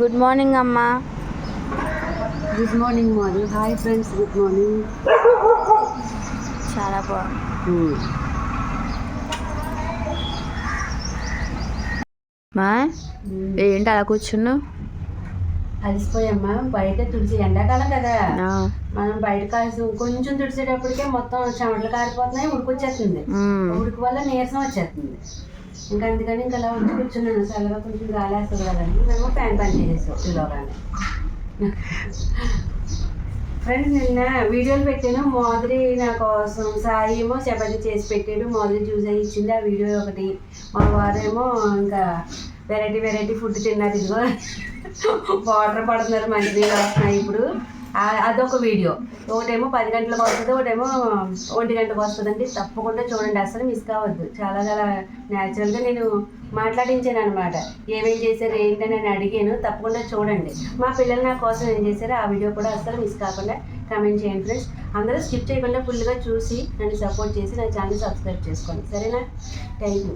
Good morning అమ్మా. Good morning మాది. Hi friends, good morning. చాలా బాగుంది మా. ఏంటి అలా కూర్చున్నావు? అలసిపోయమ్మా. బయట తుడిచి ఎండాకాలం కదా, మనం బయట కాల్సి కొంచెం తుడిచేటప్పటికే మొత్తం చెమటలు కారిపోతున్నాయి, ఉడికొచ్చేస్తుంది. ఉడికి వల్ల నీరసం వచ్చేస్తుంది. ఇంకా అందుకని ఇంకా అలా వచ్చి కూర్చున్నాను. చల్లగా కొంచెం గాలి వేస్తుంది కదండి, మేము ఫ్యాన్ పని చేసేస్తాం ఇలాగానే. ఫ్రెండ్స్, నిన్న వీడియోలు పెట్టాను. మాదిరి నా కోసం, సాయి ఏమో చపాతీ చేసి పెట్టాడు, మాదిరి జ్యూస్ అయి ఇచ్చింది, ఆ వీడియో ఒకటి. మా వారేమో ఇంకా వెరైటీ ఫుడ్ తిన్నారు. ఇదిగో వాటర్ పడుతున్నారు, మంచినీళ్ళు వస్తున్నాయి ఇప్పుడు. అదొక వీడియో. ఒకటేమో 10 గంటలకు వస్తుంది, ఒకటేమో 1 గంటకు వస్తుందండి. తప్పకుండా చూడండి, అసలు మిస్ కావద్దు. చాలా న్యాచురల్గా నేను మాట్లాడించాను అనమాట. ఏమేం చేశారు ఏంటని నేను అడిగాను. తప్పకుండా చూడండి. మా పిల్లలు నా కోసం ఏం చేశారో ఆ వీడియో కూడా అసలు మిస్ కాకుండా కామెంట్ చేయండి ఫ్రెండ్స్. అందరూ స్కిప్ చేయకుండా ఫుల్గా చూసి నన్ను సపోర్ట్ చేసి నా ఛానల్ సబ్స్క్రైబ్ చేసుకోండి, సరేనా? Thank you.